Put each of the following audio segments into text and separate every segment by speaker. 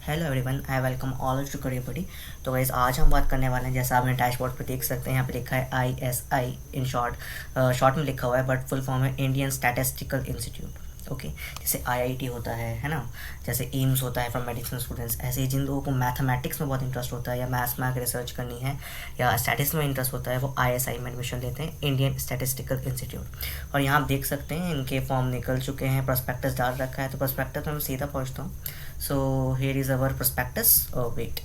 Speaker 1: Hello everyone, I welcome all to career buddy. तो guys आज हम बात करने वाले हैं, जैसा आपने डैशबोर्ड पे देख सकते हैं, यहाँ पे लिखा है ISI इन शॉर्ट। शॉर्ट में लिखा हुआ है बट फुल फॉर्म है इंडियन स्टैटिस्टिकल इंस्टीट्यूट। ओके, जैसे IIT होता है ना, जैसे एम्स होता है फॉर मेडिसिन स्टूडेंट्स, ऐसे ही जिन लोगों को मैथमेटिक्स में बहुत इंटरेस्ट होता है या मैथ्स में आगे रिसर्च करनी है या स्टैटिस्टिक्स में इंटरेस्ट होता है, वो ISI में एडमिशन लेते हैं, इंडियन स्टैटिस्टिकल इंस्टीट्यूट। और यहाँ आप देख सकते हैं इनके फॉर्म निकल चुके हैं, प्रोस्पेक्टस डाल रखा है। तो प्रोस्पेक्टस में मैं सीधा पहुँचता हूँ। So here is our prospectus. Oh wait,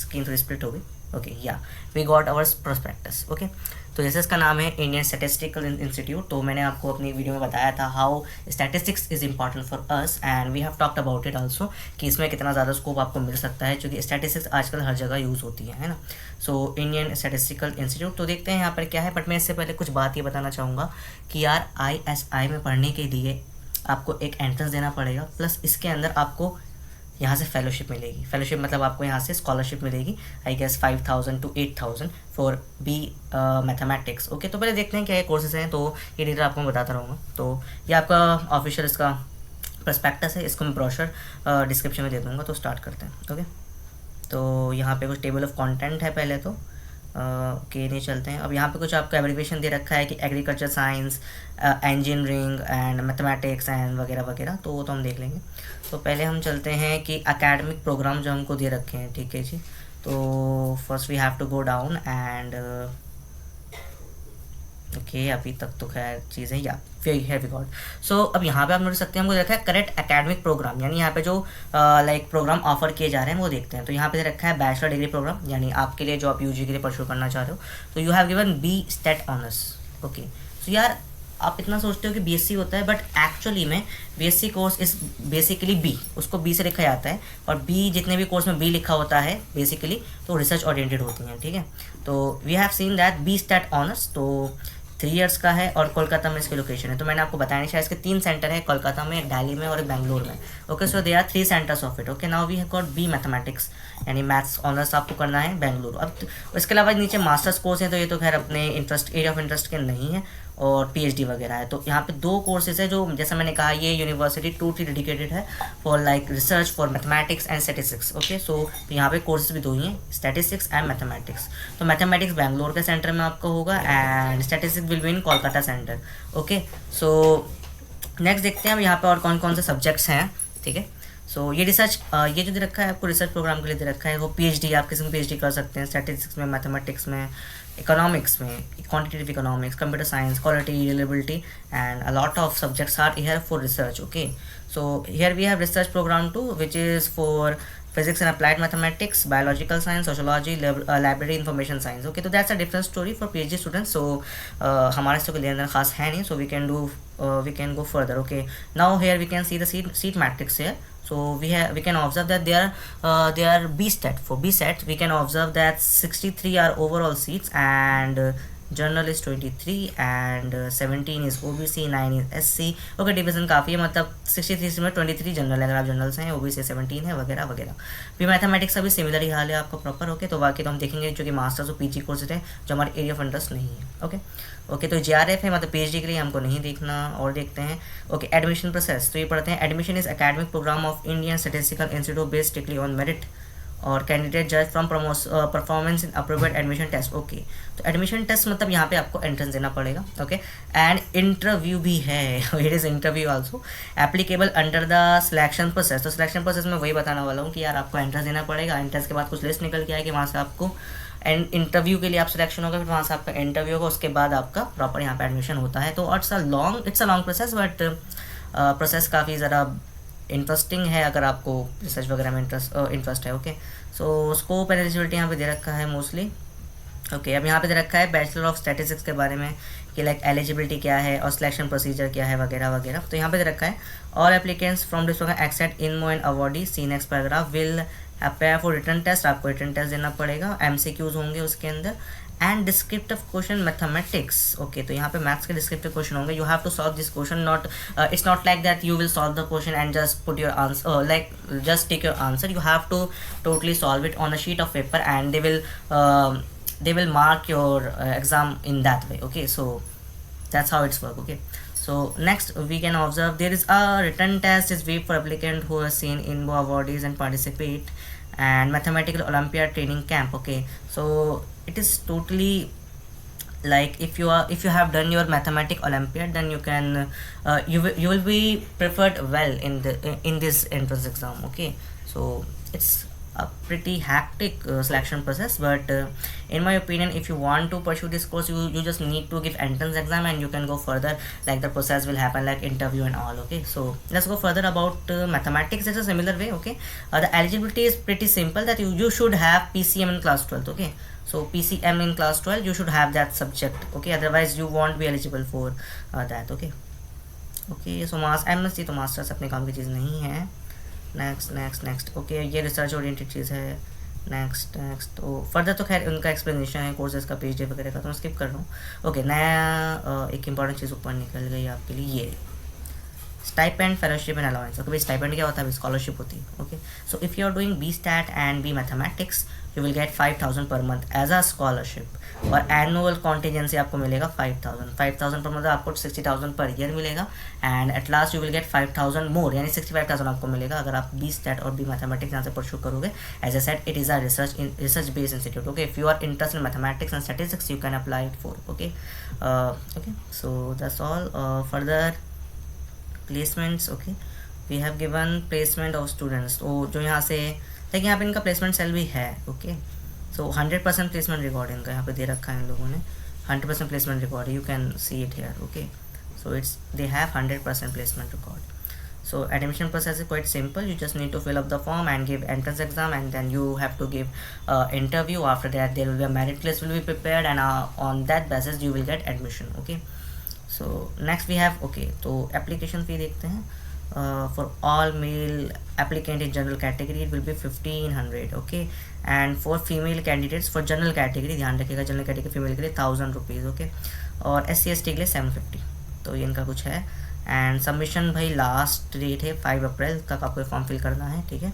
Speaker 1: screen थोड़ी split हो गई. Okay, yeah, we got our prospectus. Okay, तो जैसे इसका नाम है इंडियन स्टैटिस्टिकल इंस्टीट्यूट, तो मैंने आपको अपनी वीडियो में बताया था how statistics is important for us and we have talked about it also, कि इसमें कितना ज़्यादा स्कोप आपको मिल सकता है, क्योंकि स्टैटिस्टिक्स आजकल हर जगह यूज़ होती है ना। सो इंडियन स्टैटिस्टिकल इंस्टीट्यूट, तो देखते हैं यहाँ पर क्या है। बट मैं इससे पहले कुछ बात ये बताना चाहूँगा कि यार ISI में पढ़ने के लिए आपको एक एंट्रेंस देना पड़ेगा, प्लस इसके अंदर आपको यहाँ से फेलोशिप मिलेगी। फेलोशिप मतलब आपको यहाँ से स्कॉलरशिप मिलेगी, I guess 5,000 to 8,000 for B mathematics. Okay, तो पहले देखते हैं क्या ये कोर्सेज हैं, तो ये डिटेल आपको मैं बताता रहूँगा। तो ये आपका ऑफिशियल इसका प्रस्पेक्टस है, इसको मैं ब्रोशर डिस्क्रिप्शन में दे दूँगा। तो स्टार्ट करते हैं। ओके, तो यहाँ पे कुछ टेबल ऑफ कंटेंट है पहले तो के नहीं चलते हैं। अब यहाँ पे कुछ आपका एब्रिविएशन दे रखा है कि agriculture science, engineering and mathematics and वगैरह वगैरह, तो वो तो हम देख लेंगे। तो पहले हम चलते हैं कि एकेडमिक प्रोग्राम जो हमको दे रखे हैं, ठीक है जी। तो first we have to go down and okay, अभी तक तो खैर चीज़ें या है रिकॉर्ड। सो अब यहाँ पे आप नोट सकते हैं, हमको रखा है करेक्ट एकेडमिक प्रोग्राम, यानी यहाँ पे जो लाइक प्रोग्राम ऑफर किए जा रहे हैं वो देखते हैं। तो यहाँ पे रखा है बैचलर डिग्री प्रोग्राम, यानी आपके लिए जो आप UG के लिए परस्यू करना चाह रहे हो, तो you have given B stat honours. Okay, so यार आप इतना सोचते हो कि BSc होता है, बट एक्चुअली में BSc course is basically B, उसको B से लिखा जाता है, और B जितने भी कोर्स में B लिखा होता है बेसिकली तो रिसर्च ओरिएंटेड होती हैं, ठीक है। तो we have seen that B stat honours तो 3 इयर्स का है और कोलकाता में इसकी लोकेशन है। तो मैंने आपको बताया नहीं, शायद इसके 3 सेंटर है, कोलकाता में, दिल्ली में और एक बेंगलोर में। Okay, so they are 3 centres of it. Okay, now we have got B mathematics, यानी मैथ्स ऑनर्स आपको करना है बेंगलुरु। अब इसके अलावा नीचे मास्टर्स कोर्स है, तो ये तो खैर अपने इंटरेस्ट एरिया ऑफ इंटरेस्ट के नहीं है, और PhD वगैरह है। तो यहाँ पे 2 कोर्सेज है जो, जैसा मैंने कहा, ये यूनिवर्सिटी टोटली डेडिकेटेड है for like research for mathematics and statistics. Okay, so यहाँ पे कोर्सेज भी 2 ही हैं, स्टैटिस्टिक्स एंड मैथमेटिक्स। तो मैथमेटिक्स बेंगलोर के सेंटर में आपको होगा and statistics will be in Kolkata centre. Okay, so next देखते हैं अब यहाँ पे और कौन कौन से सब्जेक्ट्स हैं, ठीक है। सो ये रिसर्च, ये जो दे रखा है आपको रिसर्च प्रोग्राम के लिए दे रखा है, वो PhD, आप किसी में PhD कर सकते हैं, स्टैटिस्टिक्स में, मैथमेटिक्स में, इकोनॉमिक्स में, quantitative economics, computer science, quality, reliability and a lot of subjects are here for research. Okay, so here we have research programme two which is for physics and applied mathematics, biological science, sociology, library information science. Okay, तो that's a different story for PhD students. So हमारे से कोई लेना खास है नहीं, so we can go further. Okay, now here we can see the seat matrix here. So we can observe that there are B stat. For B stat we can observe that 63 are overall seats and general is 23 and 17 is OBC, 9 is SC। Okay, division काफ़ी है, मतलब 63 में 23 general है, अगर आप general से हैं, OBC 17 है वगैरह वगैरह। भी मैथमेटिक्स का भी सिमिलर ही हाल है आपका प्रॉपर। ओके, तो बाकी तो हम देखेंगे जो कि मास्टर्स और PG कोर्सेज हैं जो हमारे एरिया ऑफ इंटरेस्ट नहीं है। ओके, तो JRF है, मतलब PhD के लिए हमको नहीं देखना। और देखते हैं ओके एडमिशन प्रोसेस, तो ये पढ़ते हैं। Admission is academic programme of Indian Statistical Institute based strictly on merit और कैंडिडेट जज from performance in appropriate admission test. Okay, तो एडमिशन टेस्ट मतलब यहाँ पे आपको एंट्रेंस देना पड़ेगा। ओके, एंड इंटरव्यू भी है, it is interview also applicable under the selection process. तो सिलेक्शन प्रोसेस में वही बताने वाला हूँ कि यार आपको एंट्रेंस देना पड़ेगा। एंट्रेंस के बाद कुछ लिस्ट निकल के आएगी, वहाँ से आपको इंटरव्यू के लिए आप सिलेक्शन होगा, फिर वहाँ से आपका इंटरव्यू होगा, उसके बाद आपका प्रॉपर यहाँ पे एडमिशन होता है। तो it's a long process, but process काफ़ी ज़रा इंटरेस्टिंग है अगर आपको रिसर्च वगैरह में इंटरेस्ट है। Okay, so scope and eligibility यहाँ पे दे रखा है मोस्टली। ओके, अब यहाँ पे दे रखा है बैचलर ऑफ स्टैटिस्टिक्स के बारे में कि लाइक एलिजिबिलिटी क्या है और सिलेक्शन प्रोसीजर क्या है वगैरह वगैरह। तो यहाँ पे दे रखा है all applicants from this programme except INMO and awardee see next paragraph will appear for written test. आपको रिटर्न टेस्ट देना पड़ेगा, MCQs होंगे उसके अंदर, and descriptive question mathematics. Okay, तो यहाँ पे मैथ्स के डिस्क्रिप्टिव क्वेश्चन होंगे, you have to solve this question, not it's not like that you will solve the question and just put your answer, like just take your answer, you have to totally solve it on a sheet of paper and they will mark your exam in that way. Okay, so that's how it's work. Okay, So next we can observe there is a written test is waived for applicant who has seen INBO awardees and participate and mathematical Olympiad training camp. Okay, so it is totally like if you have done your mathematic Olympiad, then you can you will be preferred well in this entrance exam. Okay, so it's a pretty hectic selection process, but in my opinion, if you want to pursue this course, you just need to give entrance exam and you can go further, like the process will happen like interview and all. Okay, so let's go further about mathematics. It's a similar way. Okay, the eligibility is pretty simple, that you should have PCM in class 12th. Okay, so PCM in class 12 you should have that subject. Okay, otherwise you won't be eligible for that. Okay, okay so mass MSc तो masters अपने काम की चीज़ नहीं है. Next okay ये research oriented चीज़ है. Next तो further तो खैर उनका एक्सप्लेनेशन है कोर्सेज का पेज वगैरह का, तो मैं स्किप कर रहा हूँ. ओके नया एक इंपॉर्टेंट चीज़ ऊपर निकल गई आपके लिए, ये stipend fellowship and allowance. Okay भाई स्टाइपेंड क्या होता है? स्कॉलरशिप होती है. Okay so if you are doing B stat and B mathematics you will get 5000 per month as a scholarship, और एनुअल कॉन्टीजेंसी आपको मिलेगा 5000 पर मंथ, आपको 60,000 पर ईयर मिलेगा. And at last you will get 5000 more, यानी 65,000 आपको मिलेगा अगर आप बी स्टैट और बी मैथमेटिक्स यहाँ से परस्यू करोगे. As a set it is a research based institute. Okay if you are interested in mathematics and statistics you can apply it for. Okay so that's all. Further placements. Okay we have given placement of students. तो जो यहाँ से देखिए यहाँ पे इनका placement cell भी है. ओके सो 100% प्लेसमेंट रिकॉर्ड इनका यहाँ पे दे रखा है इन लोगों ने. 100% placement record, you can see it here. Okay so it's they have 100% placement record. So admission process is quite simple. You just need to fill up the form and give entrance exam, and then you have to give interview. After that there will be a merit list will be prepared, and on that basis you will get admission. Okay, so next we have okay तो application fee देखते हैं. For all male applicant in general category it will be 1500. Okay, and for female candidates for general category ध्यान रखिएगा general category female के लिए 1000 rupees. Okay और SC/ST के लिए 750. तो ये इनका कुछ है. एंड सबमिशन भाई लास्ट डेट है 5 अप्रैल तक आपको फॉर्म फिल करना है. ठीक है,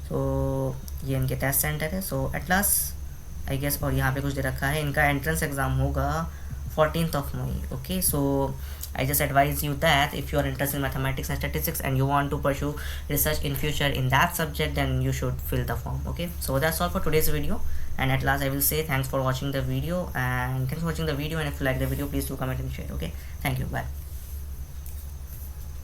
Speaker 1: सो ये इनके टेस्ट सेंटर है. सो एट लास्ट आई गेस, और यहाँ पे कुछ दे रखा है इनका एंट्रेंस एग्जाम होगा 14th मई. Okay so I just advise you that if you are interested in mathematics and statistics and you want to pursue research in future in that subject, then you should fill the form. Okay, so that's all for today's video, and at last I will say thanks for watching the video, and if you like the video please do comment and share. Okay, thank you, bye.